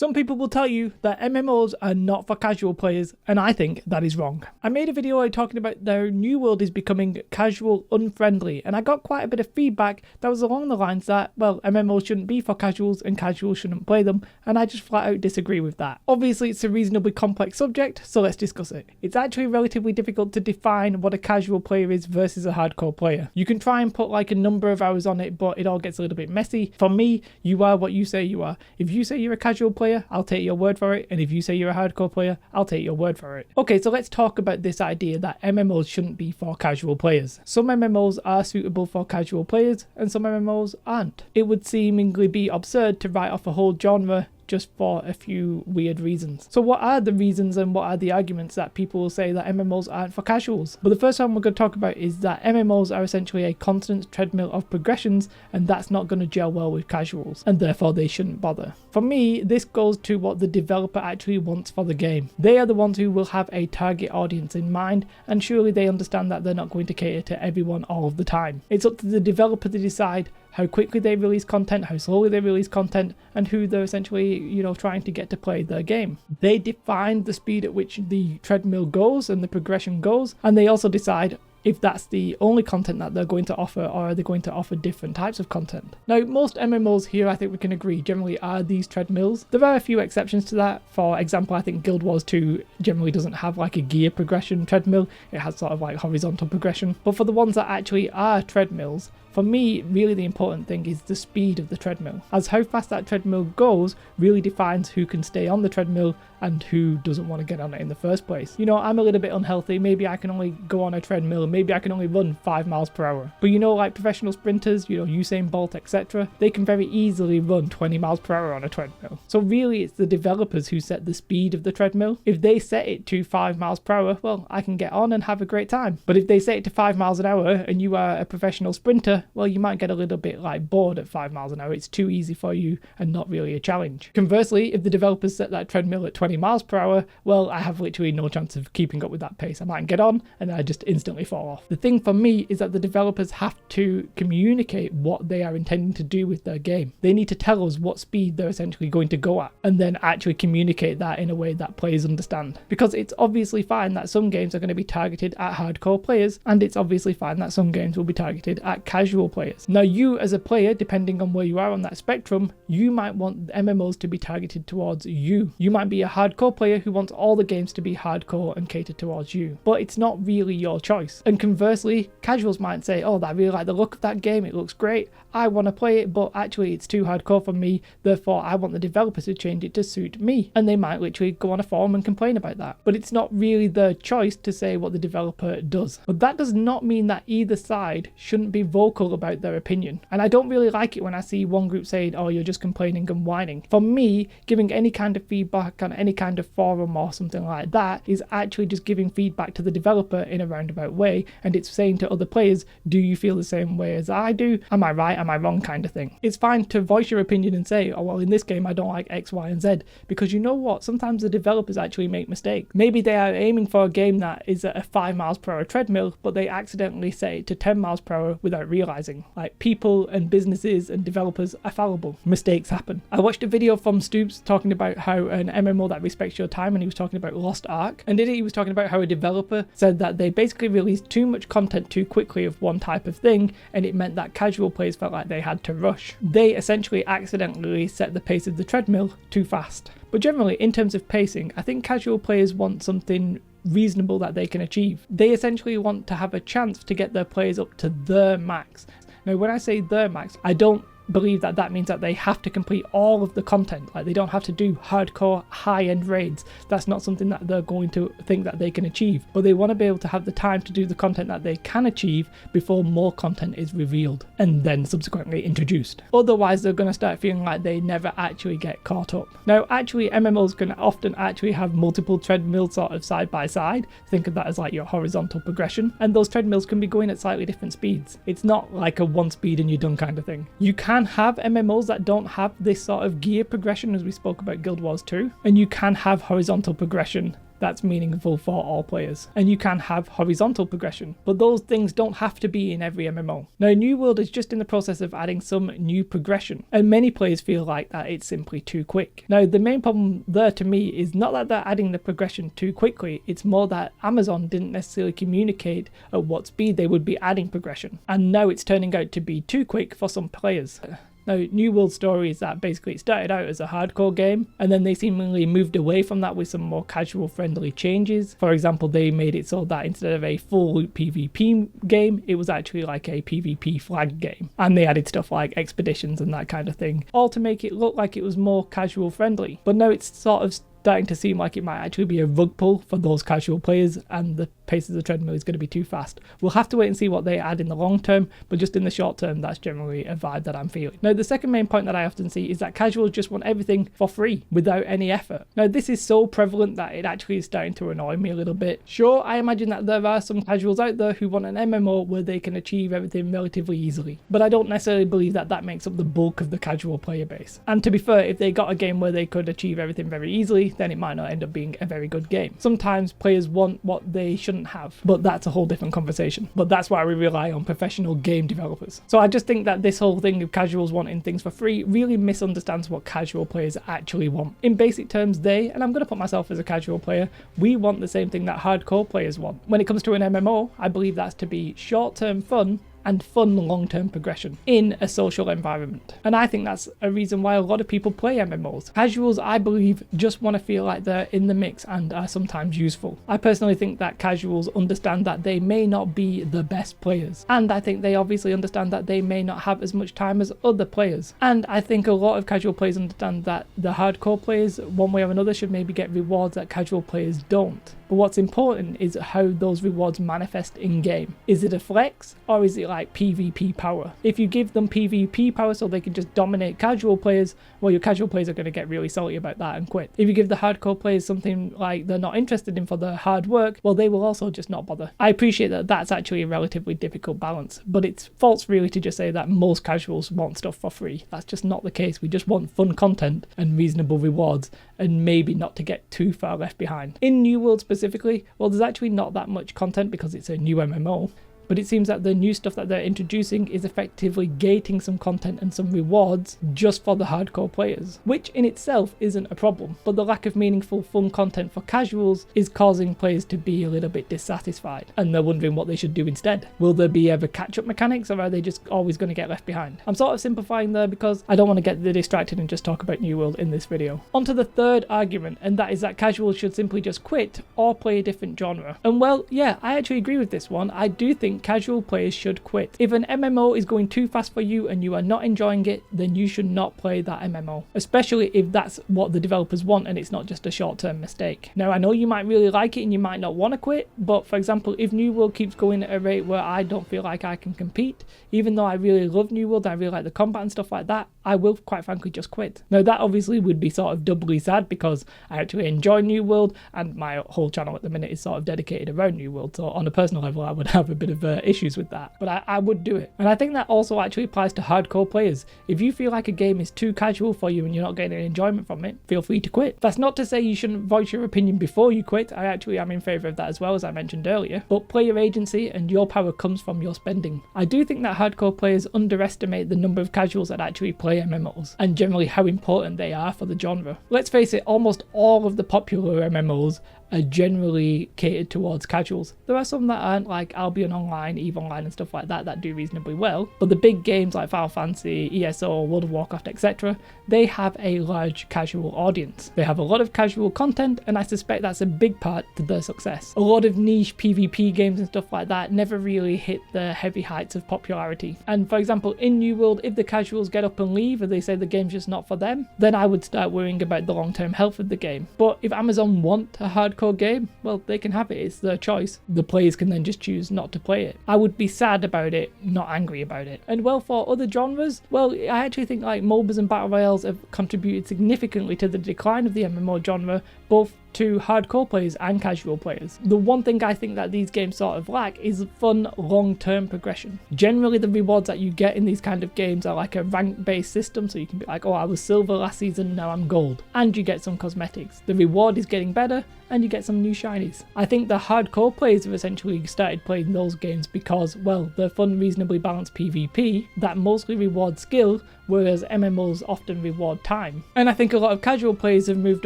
Some people will tell you that MMOs are not for casual players, and I think that is wrong. I made a video talking about their new world is becoming casual unfriendly, and I got quite a bit of feedback that was along the lines that, well, MMOs shouldn't be for casuals and casuals shouldn't play them, and I just flat out disagree with that. Obviously it's a reasonably complex subject, so let's discuss it. It's actually relatively difficult to define what a casual player is versus a hardcore player. You can try and put like a number of hours on it, but it all gets a little bit messy. For me, you are what you say you are. If you say you're a casual player, I'll take your word for it, and if you say you're a hardcore player, I'll take your word for it. Okay, so let's talk about this idea that MMOs shouldn't be for casual players. Some MMOs are suitable for casual players, and some MMOs aren't. It would seemingly be absurd to write off a whole genre just for a few weird reasons. So what are the reasons and what are the arguments that people will say that MMOs aren't for casuals? Well, the first one we're going to talk about is that MMOs are essentially a constant treadmill of progressions, and that's not going to gel well with casuals, and therefore they shouldn't bother. For me, this goes to what the developer actually wants for the game. They are the ones who will have a target audience in mind, and surely they understand that they're not going to cater to everyone all of the time. It's up to the developer to decide how quickly they release content, how slowly they release content, and who they're essentially, trying to get to play their game. They define the speed at which the treadmill goes and the progression goes, and they also decide if that's the only content that they're going to offer, or are they going to offer different types of content. Now, most MMOs here, I think we can agree, generally are these treadmills. There are a few exceptions to that. For example, I think Guild Wars 2 generally doesn't have like a gear progression treadmill. It has sort of like horizontal progression. But for the ones that actually are treadmills, for me, really the important thing is the speed of the treadmill, as how fast that treadmill goes really defines who can stay on the treadmill and who doesn't want to get on it in the first place. I'm a little bit unhealthy, maybe I can only go on a treadmill, maybe I can only run 5 miles per hour. But like professional sprinters, Usain Bolt, etc., they can very easily run 20 miles per hour on a treadmill. So really it's the developers who set the speed of the treadmill. If they set it to 5 miles per hour, well, I can get on and have a great time. But if they set it to 5 miles an hour and you are a professional sprinter, well, you might get a little bit bored at 5 miles an hour. It's too easy for you and not really a challenge. Conversely, if the developers set that treadmill at 20 miles per hour, well, I have literally no chance of keeping up with that pace. I might get on and I just instantly fall off. The thing for me is that the developers have to communicate what they are intending to do with their game. They need to tell us what speed they're essentially going to go at, and then actually communicate that in a way that players understand. Because it's obviously fine that some games are going to be targeted at hardcore players, and it's obviously fine that some games will be targeted at casual players. Now, you as a player, depending on where you are on that spectrum, you might want MMOs to be targeted towards you. You might be a hardcore player who wants all the games to be hardcore and cater towards you, but it's not really your choice. And conversely, casuals might say, oh, I really like the look of that game, it looks great, I want to play it, but actually it's too hardcore for me, therefore I want the developer to change it to suit me. And they might literally go on a forum and complain about that. But it's not really their choice to say what the developer does. But that does not mean that either side shouldn't be vocal about their opinion. And I don't really like it when I see one group saying, oh, you're just complaining and whining. For me, giving any kind of feedback on any kind of forum or something like that is actually just giving feedback to the developer in a roundabout way, and it's saying to other players, do you feel the same way as I do? Am I right? Am I wrong? Kind of thing. It's fine to voice your opinion and say, oh, well, in this game I don't like X, Y, and Z, because you know what? Sometimes the developers actually make mistakes. Maybe they are aiming for a game that is at a 5 miles per hour treadmill, but they accidentally set it to 10 miles per hour without realizing. Like, people and businesses and developers are fallible. Mistakes happen. I watched a video from Stoops talking about how an MMO that respects your time, and he was talking about Lost Ark, and in it he was talking about how a developer said that they basically released too much content too quickly of one type of thing, and it meant that casual players felt like they had to rush. They essentially accidentally set the pace of the treadmill too fast. But generally, in terms of pacing, I think casual players want something reasonable that they can achieve. They essentially want to have a chance to get their players up to their max. Now, when I say their max, I don't believe that that means that they have to complete all of the content. Like, they don't have to do hardcore high-end raids. That's not something that they're going to think that they can achieve, but they want to be able to have the time to do the content that they can achieve before more content is revealed and then subsequently introduced. Otherwise, they're going to start feeling like they never actually get caught up. Now, actually, MMOs can often actually have multiple treadmills sort of side by side. Think of that as like your horizontal progression, and those treadmills can be going at slightly different speeds. It's not like a one speed and you're done kind of thing. You can have MMOs that don't have this sort of gear progression, as we spoke about Guild Wars 2, and you can have horizontal progression that's meaningful for all players. And you can have horizontal progression, but those things don't have to be in every MMO. Now, New World is just in the process of adding some new progression, and many players feel like that it's simply too quick. Now, the main problem there to me is not that they're adding the progression too quickly, it's more that Amazon didn't necessarily communicate at what speed they would be adding progression, and now it's turning out to be too quick for some players. Now, New World's story is that basically it started out as a hardcore game, and then they seemingly moved away from that with some more casual friendly changes. For example, they made it so that instead of a full PvP game, it was actually like a PvP flag game. And they added stuff like expeditions and that kind of thing, all to make it look like it was more casual friendly. But now it's sort of starting to seem like it might actually be a rug pull for those casual players, and the pace of the treadmill is going to be too fast. We'll have to wait and see what they add in the long term, but just in the short term, that's generally a vibe that I'm feeling. Now, the second main point that I often see is that casuals just want everything for free without any effort. Now, this is so prevalent that it actually is starting to annoy me a little bit. Sure, I imagine that there are some casuals out there who want an MMO where they can achieve everything relatively easily, but I don't necessarily believe that that makes up the bulk of the casual player base. And to be fair, if they got a game where they could achieve everything very easily, then it might not end up being a very good game. Sometimes players want what they shouldn't have, but that's a whole different conversation. But that's why we rely on professional game developers. So I just think that this whole thing of casuals wanting things for free really misunderstands what casual players actually want. In basic terms, and I'm going to put myself as a casual player, we want the same thing that hardcore players want. When it comes to an MMO, I believe that's to be short-term fun and fun long-term progression in a social environment. And I think that's a reason why a lot of people play MMOs. Casuals, I believe, just want to feel like they're in the mix and are sometimes useful. I personally think that casuals understand that they may not be the best players, and I think they obviously understand that they may not have as much time as other players. And I think a lot of casual players understand that the hardcore players, one way or another, should maybe get rewards that casual players don't. But what's important is how those rewards manifest in-game. Is it a flex, or is it like PvP power? If you give them PvP power so they can just dominate casual players, well, your casual players are going to get really salty about that and quit. If you give the hardcore players something like they're not interested in for their hard work, well, they will also just not bother. I appreciate that that's actually a relatively difficult balance, but it's false really to just say that most casuals want stuff for free. That's just not the case. We just want fun content and reasonable rewards, and maybe not to get too far left behind. In New World specifically, well, there's actually not that much content because it's a new MMO. But it seems that the new stuff that they're introducing is effectively gating some content and some rewards just for the hardcore players, which in itself isn't a problem, but the lack of meaningful fun content for casuals is causing players to be a little bit dissatisfied, and they're wondering what they should do instead. Will there be ever catch-up mechanics, or are they just always going to get left behind? I'm sort of simplifying there because I don't want to get distracted and just talk about New World in this video. On to the third argument, and that is that casuals should simply just quit or play a different genre. And well, yeah, I actually agree with this one. I do think casual players should quit. If an MMO is going too fast for you and you are not enjoying it, then you should not play that MMO, especially if that's what the developers want and it's not just a short-term mistake. Now, I know you might really like it and you might not want to quit, but for example, if New World keeps going at a rate where I don't feel like I can compete, even though I really love New World, I really like the combat and stuff like that, I will quite frankly just quit. Now, that obviously would be sort of doubly sad because I actually enjoy New World and my whole channel at the minute is sort of dedicated around New World, so on a personal level I would have a bit of issues with that, but I would do it. And I think that also actually applies to hardcore players. If you feel like a game is too casual for you and you're not getting any enjoyment from it, feel free to quit. That's not to say you shouldn't voice your opinion before you quit. I actually am in favour of that as well, as I mentioned earlier, but player agency and your power comes from your spending. I do think that hardcore players underestimate the number of casuals that actually play MMOs and generally how important they are for the genre. Let's face it, almost all of the popular MMOs are generally catered towards casuals. There are some that aren't, like Albion Online, EVE Online and stuff like that, that do reasonably well, but the big games like Final Fantasy, ESO, World of Warcraft, etc., they have a large casual audience. They have a lot of casual content, and I suspect that's a big part to their success. A lot of niche PvP games and stuff like that never really hit the heavy heights of popularity. And for example, in New World, if the casuals get up and leave or they say the game's just not for them, then I would start worrying about the long-term health of the game. But if Amazon want a hardcore game, well, they can have it. It's their choice. The players can then just choose not to play it. I would be sad about it, not angry about it. And well, for other genres, well, I actually think like MOBAs and Battle Royales have contributed significantly to the decline of the MMO genre, both to hardcore players and casual players. The one thing I think that these games sort of lack is fun long-term progression. Generally the rewards that you get in these kind of games are like a rank-based system, so you can be like, oh, I was silver last season, now I'm gold, and you get some cosmetics. The reward is getting better and you get some new shinies. I think the hardcore players have essentially started playing those games because, well, they're fun, reasonably balanced PvP that mostly rewards skill, whereas MMOs often reward time. And I think a lot of casual players have moved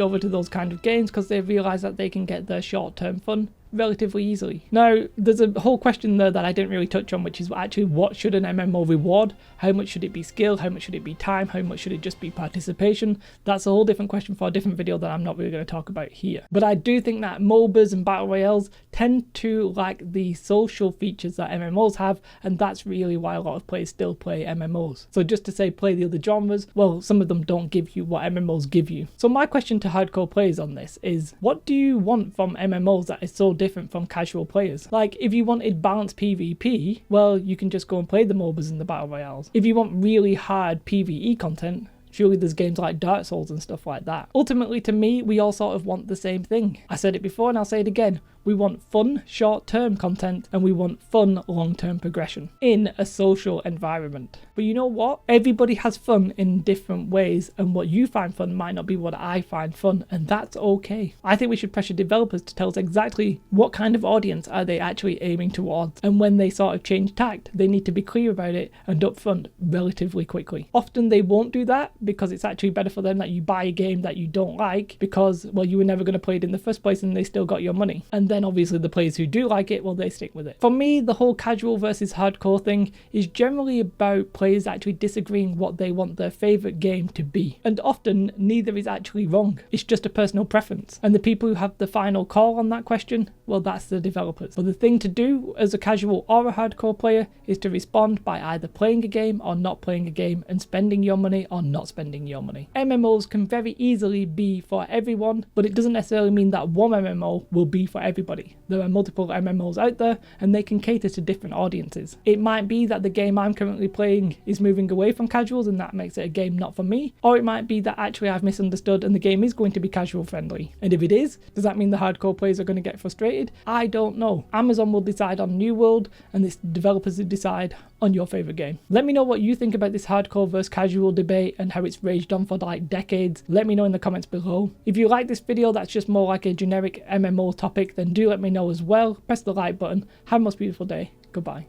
over to those kind of games because they've realised that they can get their short-term fun relatively easily. Now, there's a whole question there that I didn't really touch on, which is actually what should an MMO reward? How much should it be skill? How much should it be time? How much should it just be participation? That's a whole different question for a different video that I'm not really going to talk about here. But I do think that MOBAs and Battle Royales tend to lack the social features that MMOs have, and that's really why a lot of players still play MMOs. So just to say play the other genres, well, some of them don't give you what MMOs give you. So my question to hardcore players on this is, what do you want from MMOs that is so different from casual players? Like, if you wanted balanced PvP, well, you can just go and play the MOBAs and the Battle Royales. If you want really hard PvE content, surely there's games like Dark Souls and stuff like that. Ultimately, to me, we all sort of want the same thing. I said it before and I'll say it again. We want fun, short-term content, and we want fun, long-term progression in a social environment. But you know what? Everybody has fun in different ways, and what you find fun might not be what I find fun, and that's okay. I think we should pressure developers to tell us exactly what kind of audience are they actually aiming towards, and when they sort of change tact, they need to be clear about it and upfront relatively quickly. Often they won't do that because it's actually better for them that you buy a game that you don't like because, well, you were never going to play it in the first place and they still got your money. And then obviously the players who do like it, well, they stick with it. For me, the whole casual versus hardcore thing is generally about players actually disagreeing what they want their favourite game to be. And often neither is actually wrong. It's just a personal preference. And the people who have the final call on that question, well, that's the developers. But the thing to do as a casual or a hardcore player is to respond by either playing a game or not playing a game and spending your money or not spending your money. MMOs can very easily be for everyone, but it doesn't necessarily mean that one MMO will be for everybody. There are multiple MMOs out there and they can cater to different audiences. It might be that the game I'm currently playing is moving away from casuals and that makes it a game not for me, or it might be that actually I've misunderstood and the game is going to be casual friendly. And if it is, does that mean the hardcore players are going to get frustrated? I don't know. Amazon will decide on New World and it's developers who decide on your favourite game. Let me know what you think about this hardcore versus casual debate and how it's raged on for like decades. Let me know in the comments below. If you like this video that's just more like a generic MMO topic, then do let me know as well. Press the like button. Have a most beautiful day. Goodbye.